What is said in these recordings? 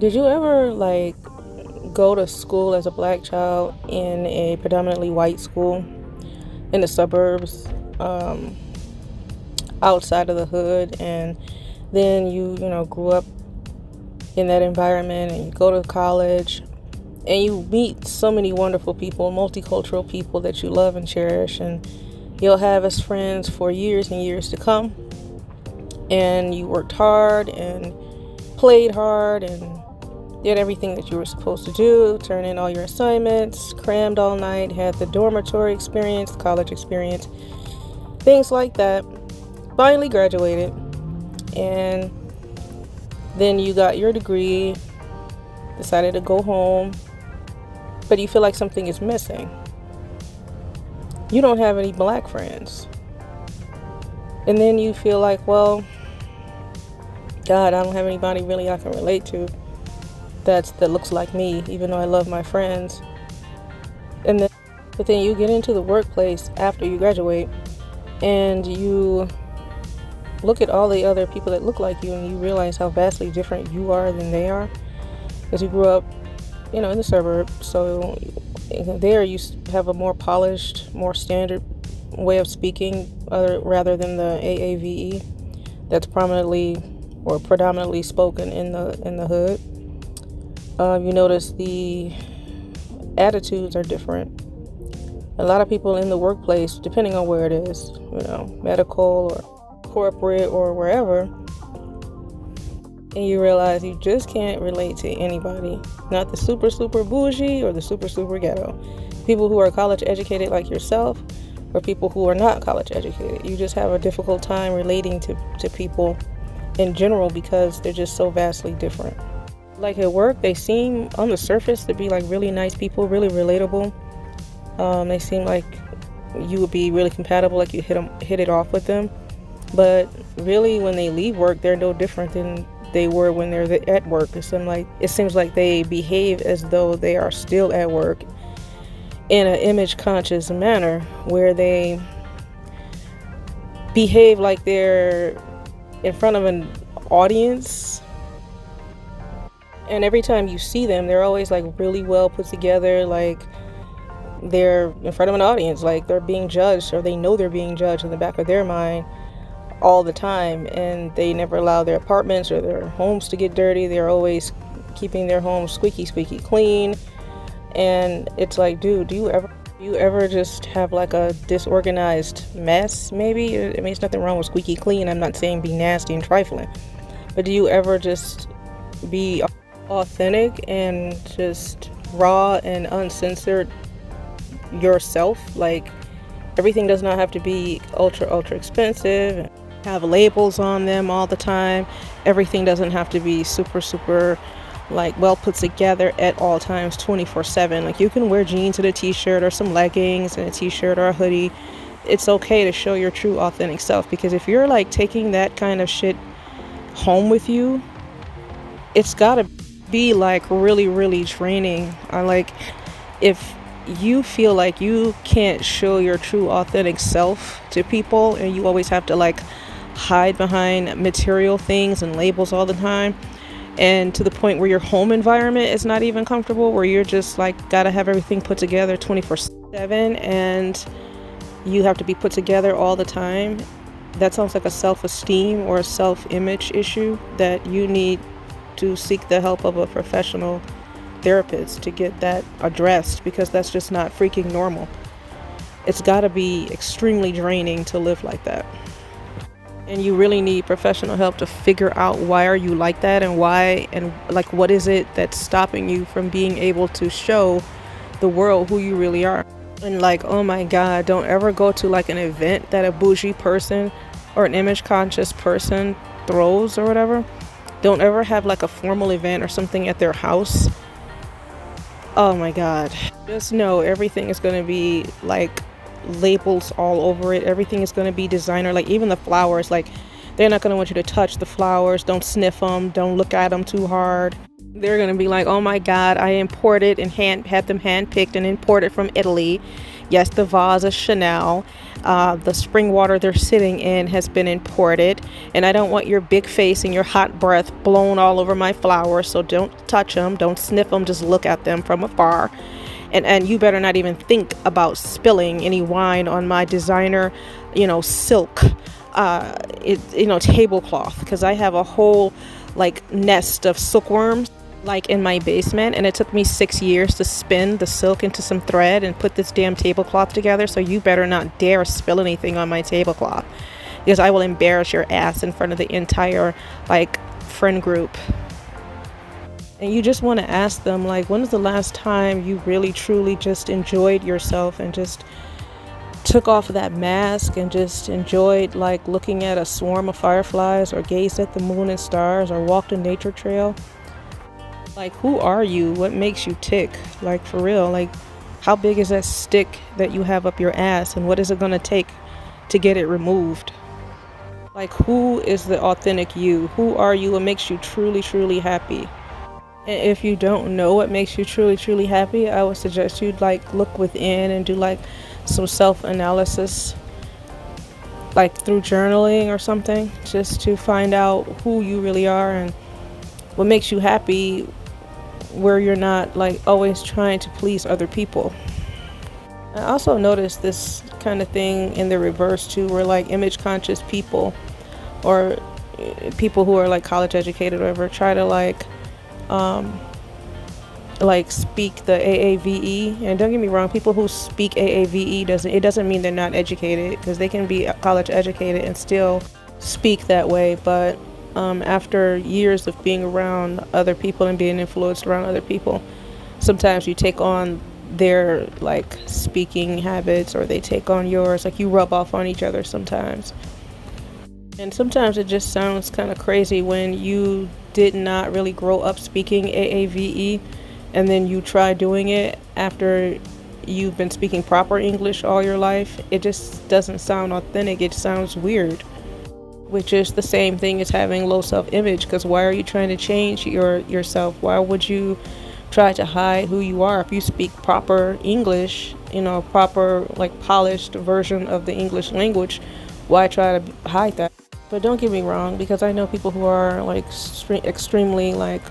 Did you ever like go to school as a black child in a predominantly white school in the suburbs, um, outside of the hood, and then you grew up in that environment and you go to college and you meet so many wonderful people, multicultural people that you love and cherish, and you'll have as friends for years and years to come. And you worked hard and played hard and did everything that you were supposed to do, turned in all your assignments, crammed all night, had the dormitory experience, college experience, things like that. Finally graduated, and then you got your degree, decided to go home, but you feel like something is missing. You don't have any black friends. And then you feel like, well, God, I don't have anybody really I can relate to that looks like me, even though I love my friends. But then you get into the workplace after you graduate and you look at all the other people that look like you and you realize how vastly different you are than they are. Because you grew up, in the suburbs, so there you have a more polished, more standard way of speaking, rather than the AAVE that's prominently or predominantly spoken in the hood. You notice the attitudes are different. A lot of people in the workplace, depending on where it is, medical or corporate or wherever, and you realize you just can't relate to anybody. Not the super, super bougie or the super, super ghetto. People who are college educated like yourself or people who are not college educated. You just have a difficult time relating to people in general because they're just so vastly different. Like at work, they seem on the surface to be like really nice people, really relatable. They seem like you would be really compatible, like you hit it off with them. But really, when they leave work, they're no different than they were when they're at work. It seems like they behave as though they are still at work in an image-conscious manner, where they behave like they're in front of an audience. And every time you see them, they're always like really well put together, like they're in front of an audience, like they're being judged, or they know they're being judged in the back of their mind all the time. And they never allow their apartments or their homes to get dirty. They're always keeping their homes squeaky clean. And it's like, dude, do you ever just have like a disorganized mess? Maybe, I mean, there's nothing wrong with squeaky clean. I'm not saying be nasty and trifling, but do you ever just be authentic and just raw and uncensored yourself? Like, everything does not have to be ultra expensive, have labels on them all the time. Everything doesn't have to be super like well put together at all times, 24/7. Like, you can wear jeans and a t-shirt, or some leggings and a t-shirt, or a hoodie. It's okay to show your true authentic self, because if you're like taking that kind of shit home with you, it's gotta be like really draining. If you feel like you can't show your true authentic self to people, and you always have to like hide behind material things and labels all the time, and to the point where your home environment is not even comfortable, where you're just like gotta have everything put together 24/7 and you have to be put together all the time, that sounds like a self-esteem or a self-image issue that you need to seek the help of a professional therapist to get that addressed, because that's just not freaking normal. It's got to be extremely draining to live like that. And you really need professional help to figure out why are you like that, and why, and like what is it that's stopping you from being able to show the world who you really are. And like, oh my God, don't ever go to like an event that a bougie person or an image conscious person throws or whatever. Don't ever have like a formal event or something at their house. Oh my God. Just know everything is going to be like labels all over it. Everything is going to be designer. Like even the flowers, like they're not going to want you to touch the flowers. Don't sniff them. Don't look at them too hard. They're gonna be like, "Oh my God, I imported and had them handpicked and imported from Italy. Yes, the vase is Chanel. The spring water they're sitting in has been imported, and I don't want your big face and your hot breath blown all over my flowers. So don't touch them, don't sniff them, just look at them from afar. And you better not even think about spilling any wine on my designer, silk, tablecloth, because I have a whole like nest of silkworms like in my basement, and it took me 6 years to spin the silk into some thread and put this damn tablecloth together. So you better not dare spill anything on my tablecloth, because I will embarrass your ass in front of the entire like friend group. And you just want to ask them, like, when was the last time you really truly just enjoyed yourself and just took off that mask and just enjoyed like looking at a swarm of fireflies, or gazed at the moon and stars, or walked a nature trail? Like, who are you? What makes you tick? Like, for real, like, how big is that stick that you have up your ass, and what is it gonna take to get it removed? Like, who is the authentic you? Who are you? What makes you truly, truly happy? And if you don't know what makes you truly, truly happy, I would suggest you like look within and do like some self-analysis, like through journaling or something, just to find out who you really are and what makes you happy, where you're not like always trying to please other people. I also noticed this kind of thing in the reverse too, where like image conscious people, or people who are like college educated or whatever, try to like speak the AAVE. And don't get me wrong, people who speak AAVE doesn't mean they're not educated, because they can be college educated and still speak that way. But after years of being around other people and being influenced around other people, sometimes you take on their like speaking habits, or they take on yours. Like, you rub off on each other sometimes. And sometimes it just sounds kind of crazy when you did not really grow up speaking AAVE, and then you try doing it after you've been speaking proper English all your life. It just doesn't sound authentic. It sounds weird, which is the same thing as having low self-image, because why are you trying to change yourself? Why would you try to hide who you are if you speak proper English, proper like polished version of the English language? Why try to hide that? But don't get me wrong, because I know people who are like extremely like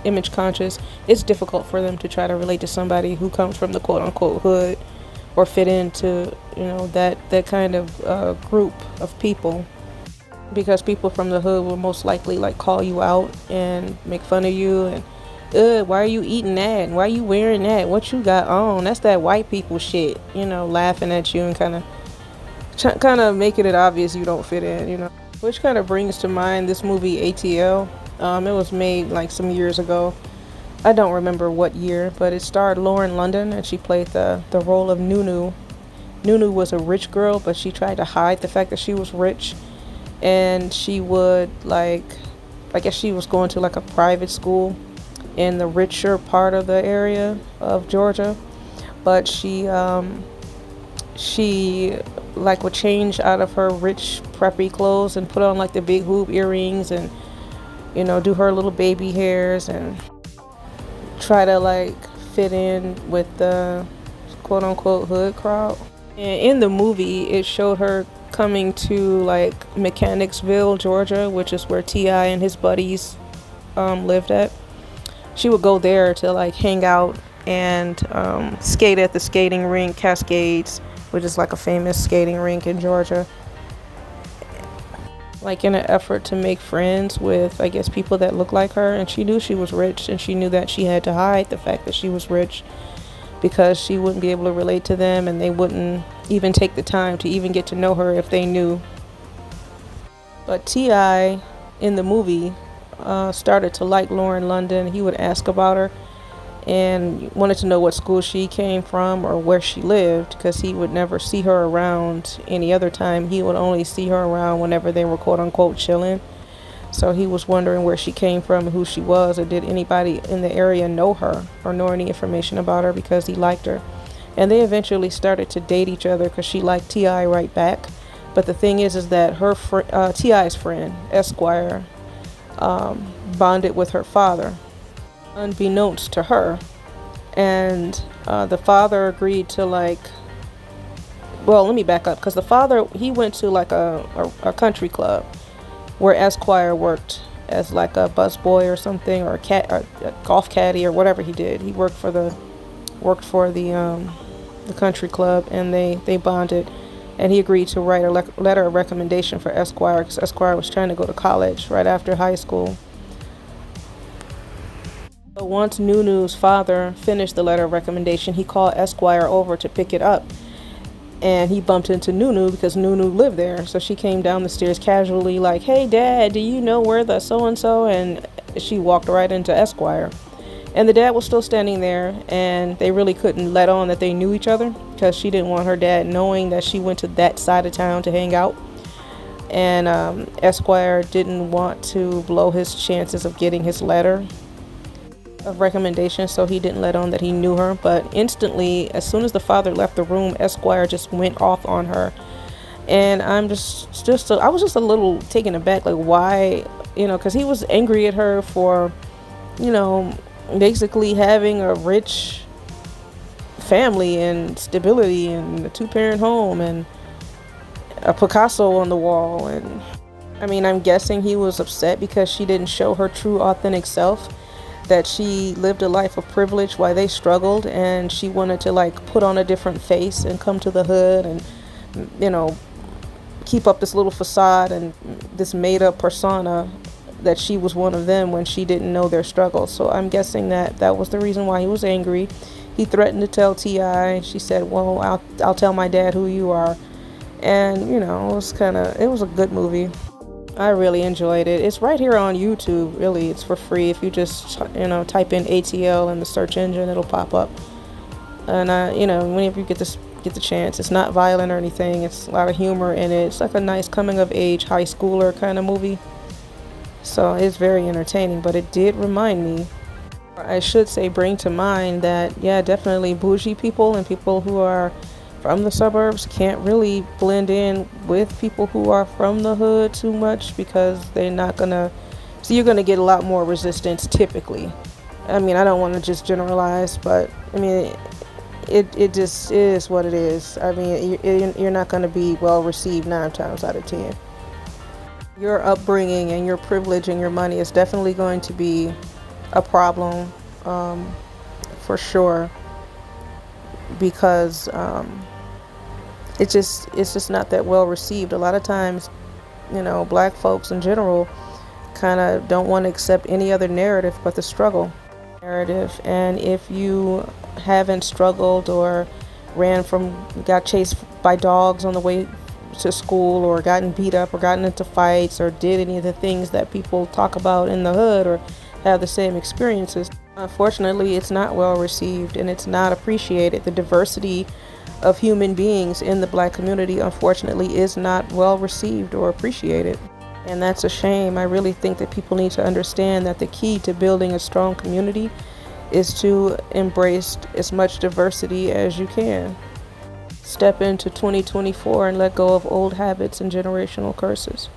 image conscious. It's difficult for them to try to relate to somebody who comes from the quote unquote hood, or fit into that kind of group of people, because people from the hood will most likely like call you out and make fun of you, and why are you eating that, and why are you wearing that, what you got on, that's that white people shit, laughing at you and kind of making it obvious you don't fit in. Which kind of brings to mind this movie ATL. It was made like some years ago. I don't remember what year, but it starred Lauren London, and she played the role of Nunu. Nunu was a rich girl, but she tried to hide the fact that she was rich, and she would I guess she was going to like a private school in the richer part of the area of Georgia, but she like would change out of her rich preppy clothes and put on like the big hoop earrings, and do her little baby hairs, and try to like fit in with the quote unquote hood crowd. And in the movie, it showed her coming to like Mechanicsville, Georgia, which is where T.I. and his buddies lived at. She would go there to like hang out and skate at the skating rink Cascades, which is like a famous skating rink in Georgia, like in an effort to make friends with, I guess, people that look like her. And she knew she was rich, and she knew that she had to hide the fact that she was rich, because she wouldn't be able to relate to them, and they wouldn't even take the time to even get to know her if they knew. But T.I. in the movie started to like Lauren London. He would ask about her and wanted to know what school she came from or where she lived, because he would never see her around any other time. He would only see her around whenever they were quote unquote chilling. So he was wondering where she came from and who she was, or did anybody in the area know her or know any information about her, because he liked her. And they eventually started to date each other because she liked T.I. right back. But the thing is that her T.I.'s friend, Esquire, bonded with her father. unbeknownst to her. And the father agreed to like, well, let me back up, because the father, he went to like a country club where Esquire worked as like a busboy or something, or a golf caddy or whatever he did. He worked for the country club, and they bonded, and he agreed to write a letter of recommendation for Esquire, because Esquire was trying to go to college right after high school. So once Nunu's father finished the letter of recommendation, he called Esquire over to pick it up, and he bumped into Nunu because Nunu lived there. So she came down the stairs casually like, "Hey dad, do you know where the so-and-so?" And she walked right into Esquire. And the dad was still standing there, and they really couldn't let on that they knew each other, because she didn't want her dad knowing that she went to that side of town to hang out. And Esquire didn't want to blow his chances of getting his letter of recommendation, so he didn't let on that he knew her. But instantly, as soon as the father left the room, Esquire just went off on her. And I was just a little taken aback, like, why, because he was angry at her for, basically having a rich family and stability and a two-parent home and a Picasso on the wall. And I mean, I'm guessing he was upset because she didn't show her true authentic self, that she lived a life of privilege while they struggled, and she wanted to like put on a different face and come to the hood and keep up this little facade and this made up persona that she was one of them when she didn't know their struggles. So I'm guessing that was the reason why he was angry. He threatened to tell T.I. She said, "Well, I'll tell my dad who you are." And it was a good movie. I really enjoyed it. It's right here on YouTube. Really, it's for free. If you just type in ATL in the search engine, it'll pop up. And whenever you get the chance, it's not violent or anything. It's a lot of humor in it. It's like a nice coming of age high schooler kind of movie. So it's very entertaining. But it did remind me, or I should say, bring to mind that definitely bougie people and people who are from the suburbs can't really blend in with people who are from the hood too much, because they're not gonna. So you're gonna get a lot more resistance typically. I mean, I don't want to just generalize, but I mean, it just is what it is. I mean, you're not gonna be well received 9 times out of 10. Your upbringing and your privilege and your money is definitely going to be a problem, for sure, because it's just not that well received. A lot of times, black folks in general kind of don't want to accept any other narrative but the struggle narrative. And if you haven't struggled or got chased by dogs on the way to school, or gotten beat up, or gotten into fights, or did any of the things that people talk about in the hood, or have the same experiences, unfortunately, it's not well received and it's not appreciated. The diversity of human beings in the black community, unfortunately, is not well received or appreciated. And that's a shame. I really think that people need to understand that the key to building a strong community is to embrace as much diversity as you can. Step into 2024 and let go of old habits and generational curses.